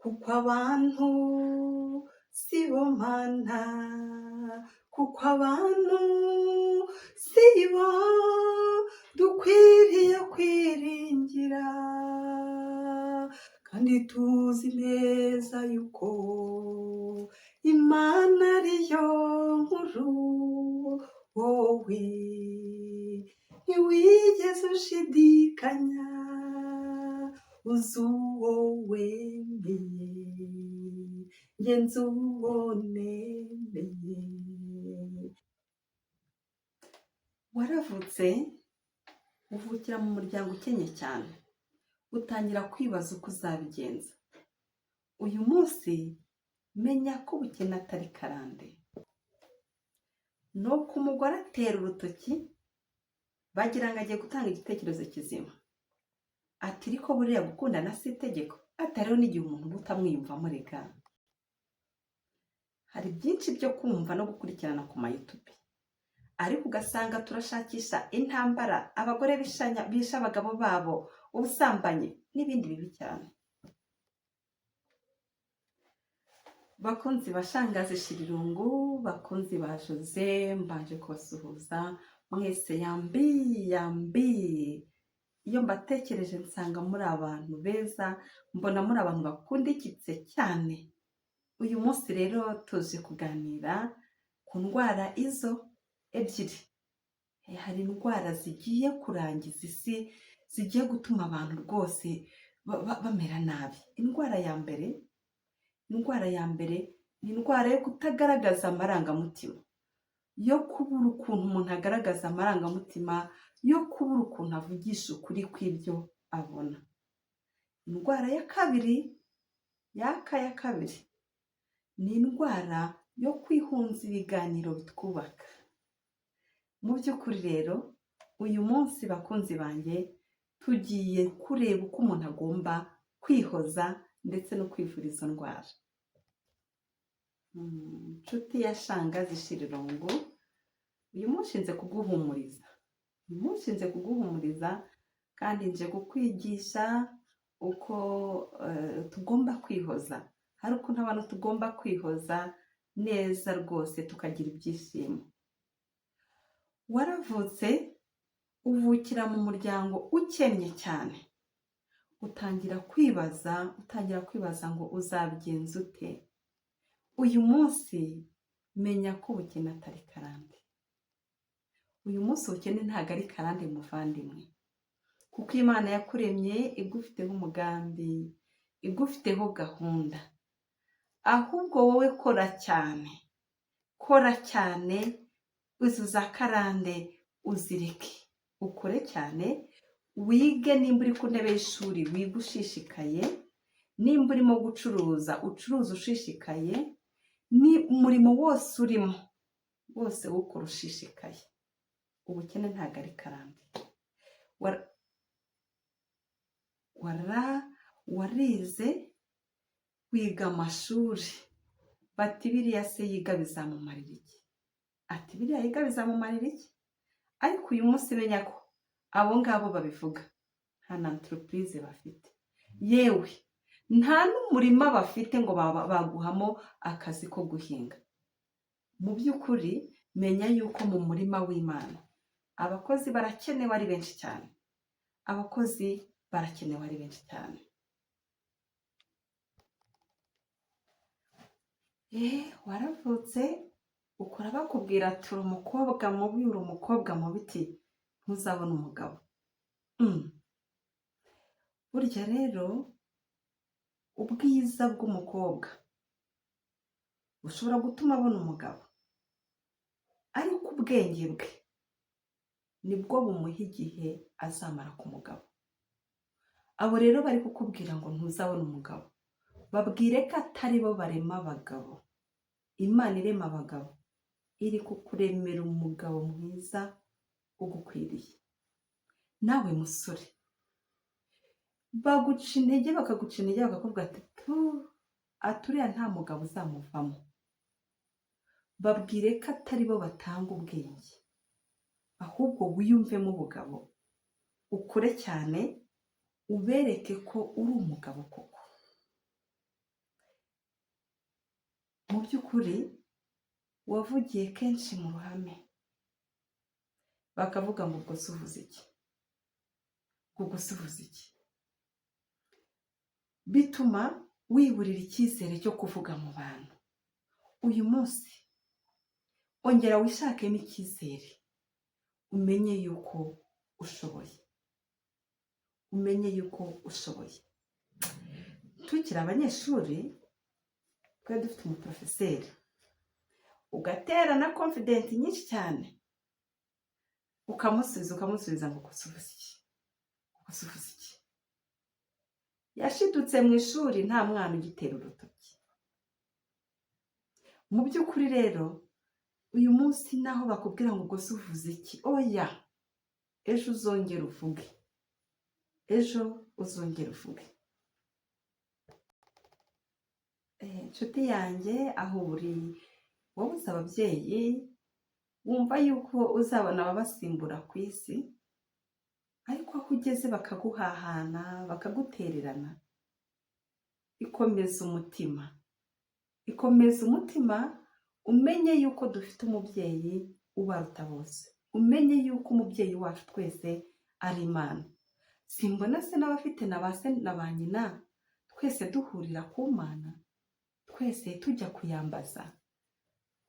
kuko abantu si bo mana, kuko abantu si bo dukwiriye kwiringira, kandi tuzi neza yuko Imana ariyo nkuru. Wowe ntiwigeze ushidikanya, uzi uwo wemeye, njye nzi uwo nemeye. Waravutse uvukira mu muryango ukennye cyane, utangira kwibaza uko uzabigenza. Uyu munsi menya ko ubukene atari karande. Nuko umugore atera urutoki, bagira ngo agiye gutanga igitekerezo kizima. Ati ariko buriya gukundana si itegeko, atariho n'igihe umuntu uba utamwiyumvamo reka. Hari byinshi byo kumva no gukurikirana ku mayutubi, ariko ugasanga turashakisha intambara, abagore bisha abagabo babo, ubusambanyi n'ibindi bibi cyane. Bakunzi ba Shangazi Shirirungu, bakunzi ba Jose, mbanje kubasuhuza mwese yambi. Iyo mbatekereje nsanga muri abantu beza, mbona muri abantu bakundikitse cyane. Uyu munsi rero tuje kuganira ku ndwara izo ebyiri. Hari indwara zigiye kurangiza isi, zigiye gutuma abantu rwose bamera nabi. Indwara ya mbere ni indwara yo kutagaragaza amarangamutima, yo kubura ukuntu umuntu agaragaza amarangamutima, yo kubura ukuntu avugisha ukuri kw'ibyo abona. Indwara ya kabiri ni indwara yo kwihunza ibiganiro bitwubaka. Mu by'ukuri rero uyu munsi bakunzi banjye tugiye kureba uko umuntu agomba kwihoza ndetse no kwivura izo ndwara. Nshuti ya Shangazi Shirirungu, uyu munsi nje kuguhumuriza, kandi nje kukwigisha uko tugomba kwihoza. Hari ukuntu abantu tugomba kwihoza neza rwose tukagira ibyishimo. Waravutse uvukira mu muryango ukennye cyane, utangira kwibaza ngo uzabigenza ute. Uyu munsi menya ko ubukene atari karande. Uyu munsi ubukene ntabwo ari karande muvandimwe, kuko Imana yakuremye igufiteho umugambi, igufiteho gahunda. Ahubwo wowe kora cyane, uzuza karande uzireke, ukore cyane, wige. Nimba uri ku ntebe y'ishuri wiga ushishikaye, nimba urimo gucuruza ucuruza ushishikaye, ni umurimo wose urimo wose wukora ushishikaye. Ubukene ntabwo ari karande. Warize wiga amashuri, bati biriya se yiga bizamumarira iki? Ati biriya yiga bizamumarira iki? Ariko uyu munsi menya ko abo ngabo babivuga nta na entreprise bafite, yewe nta n'umurima bafite ngo baguhamo akazi ko guhinga. Mu by'ukuri menya yuko mu murima w'Imana abakozi barakenewe ari benshi cyane. Waravutse ukora bakubwira ati uri umukobwa mubi, uri umukobwa mubi, ntuzabona umugabo. Burya rero ubwiza bw'umukobwa bushobora gutuma abona umugabo, ariko ubwenge bwe nibwo bumuha igihe azamara ku mugabo. Abo rero bari kukubwira ngo ntuzabona umugabo, babwire ko atari bo barema abagabo. Imana irema abagabo, iri kukuremera umugabo mwiza ugukwiriye. Nawe musore, bakaguca intege bakakubwira ati uriya nta mugabo uzamuvamo. Babwire ko atari bo batanga ubwenge, ahubwo wiyumvemo ubugabo, ukure cyane, ubereke ko uri umugabo koko. mu by'ukuri wavugiye kenshi mu ruhame, bakavuga ngo ubwo se uvuze iki, ubwo se uvuze iki, bituma wiburira icyizere cyo kuvuga mu bantu. Uyu munsi ongera wishakemo icyizere, umenye yuko ushoboye, umenye yuko ushoboye. Tukiri abanyeshuri twari dufite umuprofeseri, ugatera na confidence nyinshi cyane, ukamusubiza ngo uko se uvuze iki, uko se uvuze iki. Yashidutse mu ishuri nta mwana ugitera urutoki. Mu by'ukuri rero uyu munsi naho bakubwira ngo ubwo se uvuze iki, oya, ejo uzongera uvuge, ejo uzongera uvuge. Inshuti yanjye, aho uri wowe uzi ababyeyi wumva yuko uzabona ababasimbura ku isi, ariko aho ugeze bakaguhahana bakagutererana, ikomeza umutima, ikomeza umutima, umenye yuko dufite umubyeyi ubaruta bose, umenye yuko umubyeyi wacu twese ari Imana. Simbona se n'abafite na ba se na ba nyina twese duhurira ku Mana, twese tujya kuyambaza.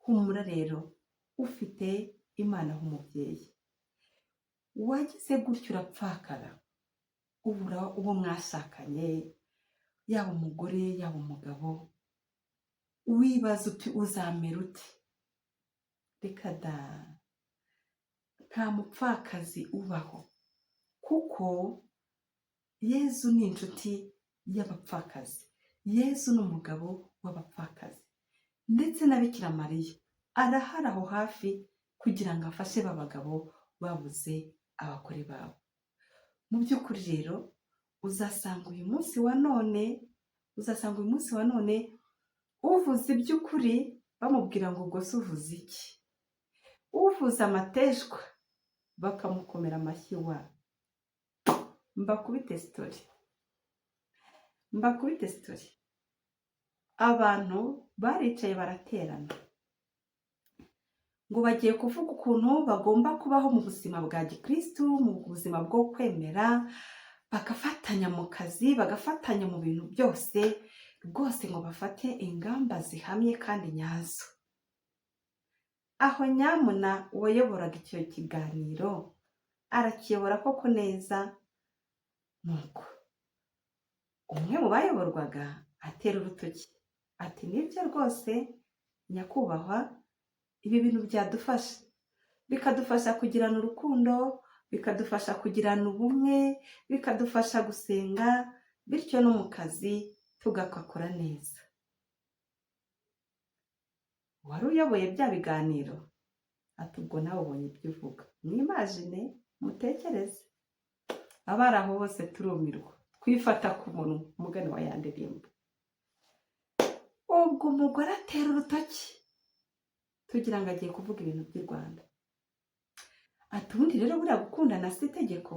Humura rero, ufite Imana nk'umubyeyi. Wagize gutyo urapfakara, ubura uwo mwashakanye, yaba umugore yaba umugabo, wibaza uti uzamera uti. Reka da, nta mupfakazi ubaho, kuko Yezu ni inshuti y'abapfakazi, Yezu ni umugabo w'abapfakazi, ndetse na Bikira Mariya arahari aho hafi kugira ngo afashe babagabo babuze abagore babo. Mu by'ukuri rero uzasanga uyu munsi wa none uvuze iby'ukuri bamubwira ngo ubwo se uvuze iki, uvuze amateshwa bakamukomera amashyi. Mbakubite story, abantu baricaye baraterana ngo bagiye kuvuga ukuntu bagomba kubaho mu buzima bwa gikristu, mu buzima bwo kwemera, bagafatanya mu kazi, bagafatanya mu bintu byose rwose, ngo bafate ingamba zihamye kandi nyazo. Aho nyamuna uwayoboraga icyo kiganiro arakiyobora koko neza. Nuko umwe mu bayoborwaga atera urutoki ati, nibyo rwose nyakubahwa, ibi bintu byadufasha, bikadufasha kugirana urukundo, bikadufasha kugirana ubumwe, bikadufasha gusenga, bityo no mu kazi tugakora neza. Wari uyoboye bya biganiro ati, ubwo nawe ubonye ibyo uvuga. Mwimagine, mutekereze. Abari aho bose turumirwa, twifata ku munwa, umugani wa ya ndirimbo. Ubwo umugore atera urutoki tugira ngo agiye kuvuga ibintu by'i Rwanda. Ati, ubundi rero buriya gukundana si itegeko,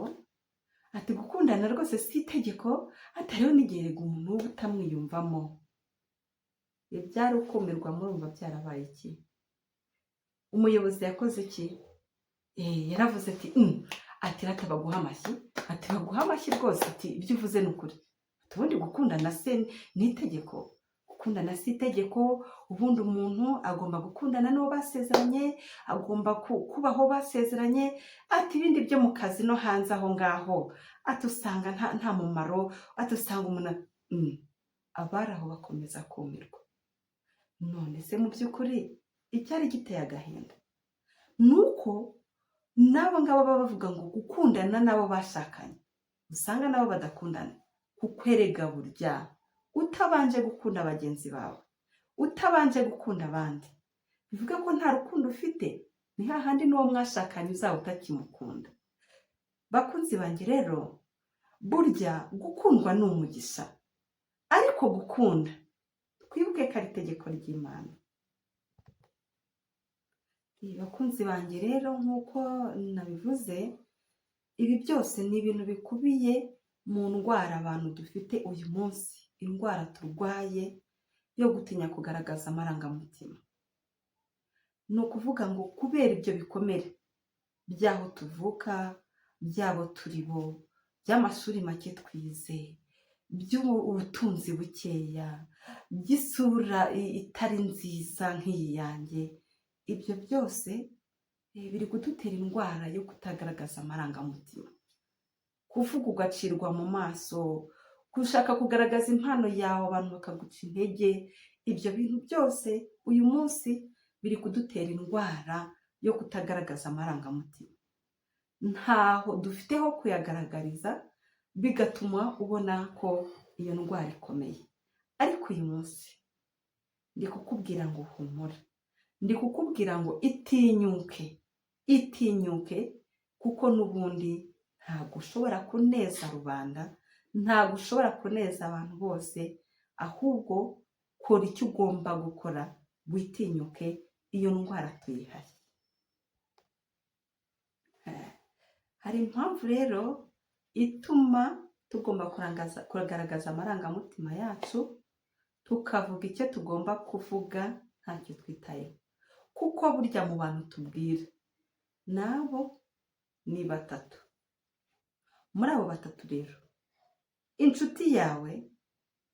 ati gukundana rwose si itegeko, atariho n'igihe umuntu uba utamwiyumvamo. Ibyari ukumirwa murumva byarabaye iki? Umuyobozi yakoze iki? Yaravuze ati rata baguha amashyi, ati baguha amashyi rwose, ati ibyo uvuze ni ukuri. Ati ubundi gukundana se ni itegeko? Gukundana si itegeko, ubundi umuntu agomba gukundana n'uwo basezeranye, agomba kubaho basezeranye, ati ibindi byo mu kazi no hanze aho ngaho, ati usanga nta mumaro, ati usanga umuntu. Abari aho bakomeza kumirwa. None se mu by'ukuri icyari giteye agahinda nuko nabo ngabo baba bavuga ngo gukundana nabo bashakanye, usanga nabo badakundana. Kukwerega burya utabanje gukunda bagenzi bawe, utabanje gukunda abandi, bivuga ko nta rukundo ufite, ni hahandi n'uwo mwashakanye uzaba utakimukunda. Bakunzi banjye rero, burya gukundwa ni umugisha, ariko gukunda twibuke ko ari itegeko ry'Imana. Bakunzi banjye rero, nk'uko nabivuze, ibi byose ni ibintu bikubiye mu ndwara abantu dufite uyu munsi, indwara turwaye, yo gutinya kugaragaza amarangamutima. Ni ukuvuga ngo kubera ibyo bikomere by'aho tuvuka, by'abo turi bo, by'amashuri make twize, by'ubutunzi bukeya, by'isura itari nziza nk'iyi yanjye, ibyo byose biri kudutera indwara yo kutagaragaza amarangamutima. Kuvuga ugacirwa mu maso, gushaka kugaragaza impano yawe abantu bakaguca intege, ibyo bintu byose uyu munsi biri kudutera indwara yo kutagaragaza amarangamutima. Ntaho dufite ho kuyagaragariza, bigatuma ubona ko iyo ndwara ikomeye. Ariko uyu munsi ndi kukubwira ngo humura, ndi kukubwira ngo itinyuke, kuko n'ubundi ntabwo ushobora kuneza rubanda, ntabwo ushobora kuneza abantu bose, ahubwo kora icyo ugomba gukora, witinyuke, iyo ndwara tuyihashye. Hari impamvu rero ituma tugomba kugaragaza amarangamutima yacu, tukavuga icyo tugomba kuvuga ntacyo twitayeho. Kuko burya mu bantu tubwira nabo ni batatu. Muri abo batatu rero, inshuti yawe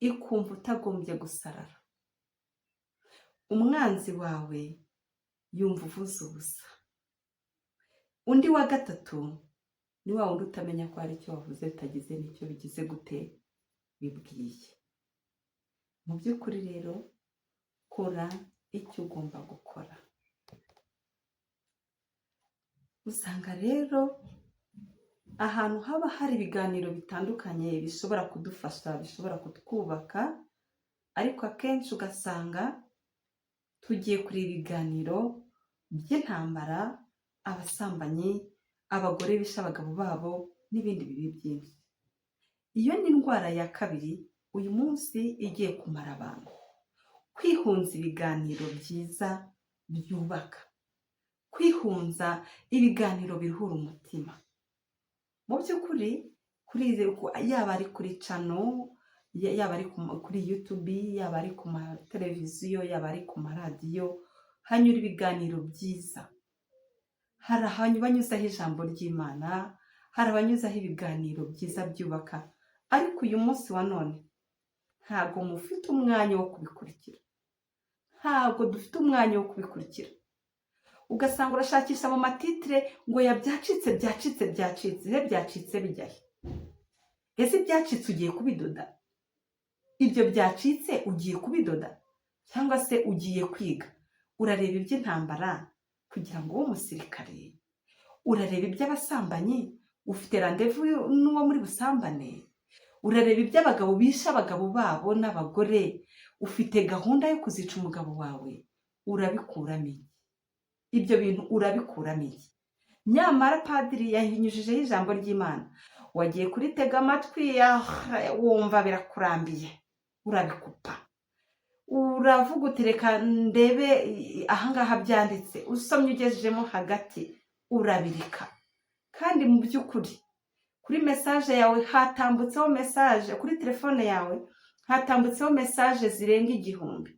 ikumva utagombye gusarara, umwanzi wawe yumva uvuze ubusa, undi wa gatatu ni wa wundi utamenya ko hari icyo wavuze bitagize n'icyo bigize gute bibwiye. Mu by'ukuri rero kora icyo ugomba gukora. Usanga rero ahantu haba hari ibiganiro bitandukanye bishobora kudufasha, bishobora kutwubaka, ariko akenshi ugasanga tugiye kuri ibiganiro by'intambara, abasambanyi, abagore bishe abagabo babo n'ibindi bibi byinshi. Iyo ni indwara ya kabiri uyu munsi igiye kumara abantu. Kwihunza ibiganiro byiza byubaka, kwihunza ibiganiro biruhura umutima. Mu by'ukuri yaba ari kuri channel, yaba ari kuri YouTube, yaba ari ku mateleviziyo, yaba ari ku maradiyo, hanyura ibiganiro byiza. Hari ahantu banyuzaho ijambo ry'Imana, hari abanyuzaho ibiganiro byiza byubaka, ariko uyu munsi wa none ntabwo mufite umwanya wo kubikurikira, ntabwo dufite umwanya wo kubikurikira. Ugasanga urashakisha mu matitire ngo ya byacitse byacitse bijyahe. Ese ibyacitse ugiye kubidoda? Ibyo byacitse ugiye kubidoda cyangwa se ugiye kwiga? Urareba iby'intambara kugira ngo ube umusirikare? Urareba iby'abasambanyi ufite randevu n'uwo muri busambane? Urareba iby'abagabo bishe abagabo babo n'abagore ufite gahunda yo kuzica umugabo wawe? Urabikuramo iki? Ibyo bintu urabikuramo iki? Nyamara padiri yahinyujijeho ijambo ry'Imana, wagiye kuritega amatwi wumva birakurambiye, urabikupa, uravuga uti reka ndebe ahangaha byanditse, usomye ugejejemo hagati urabirika. Kandi mu by'ukuri kuri message yawe hatambutseho message, kuri telefone yawe hatambutseho message zirenga 1000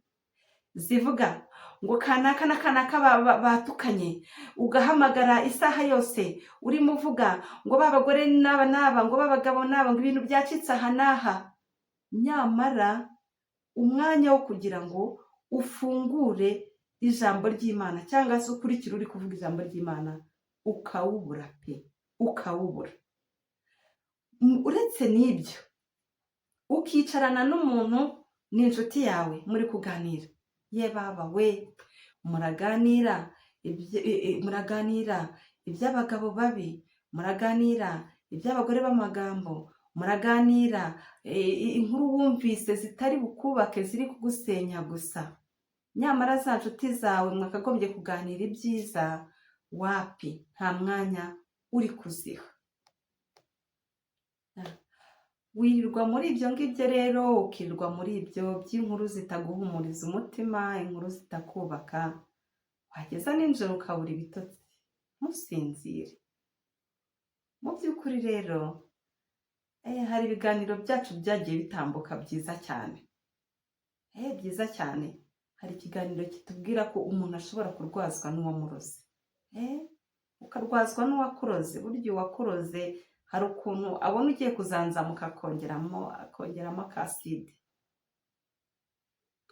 zivuga ngo kanaka na kanaka batukanye, ugahamagara isaha yose urimo uvuga ngo babagore n'aba ngo babagabo n'aba ngo ibintu byacitse aha n'aha. Nyamara umwanya wo kugira ngo ufungure ijambo ry'Imana cyangwa se ukurikira uri kuvuga ijambo ry'Imana ukawubura pe, ukawubura. Uretse n'ibyo, ukicarana n'umuntu n'inshuti yawe muri kuganira, ye baba we, muraganira iby'abagabo babi, muraganira iby'abagore b'amagambo, muraganira inkuru wumvise zitari bukubake, ziri kugusenya gusa. Nyamara za nshuti zawe mwakagombye kuganira ibyiza, wapi, nta mwanya uri kuziha. Wirirwa muri ibyo ngibyo rero, ukirirwa muri ibyo by'inkuru zitaguhumuriza umutima, inkuru zitakubaka, wageza n'injoro ukabura ibitotsi, ntusinzire. Mu by'ukuri rero hari ibiganiro byacu byagiye bitambuka byiza cyane, byiza cyane. Hari ikiganiro kitubwira ko umuntu ashobora kurwazwa n'uwamuroze. Ukarwazwa n'uwakuroze. Burya uwakuroze hari ukuntu abona ugiye kuzanzamuka akongeramo akaside.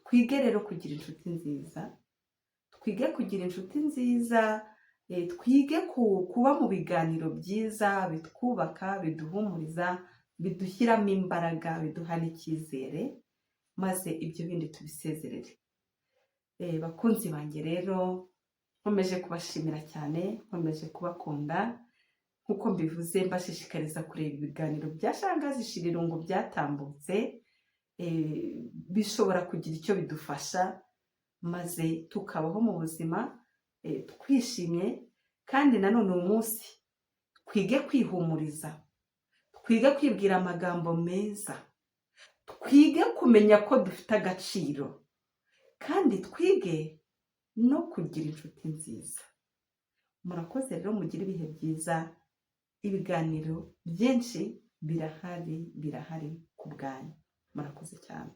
Twige rero kugira inshuti nziza. Twige kugira inshuti nziza. Twige kuba mu biganiro byiza, bitwubaka, biduhumuriza, bidushyiramo imbaraga, biduha n'icyizere, maze ibyo bindi tubisezerere. Bakunzi banjye rero, nkomeje kubashimira cyane, nkomeje kubakunda, nk'uko mbivuze mbashishikariza kureba ibiganiro bya Shangazi Shilirungu byatambutse, bishobora kugira icyo bidufasha, maze tukabaho mu buzima twishimye. Kandi nanone uyu munsi twige kwihumuriza, twige kwibwira amagambo meza, twige kumenya ko dufite agaciro, kandi twige no kugira inshuti nziza. Murakoze rero, mugire ibihe byiza. Ibiganiro byinshi birahari ku bwanyu. Murakoze cyane.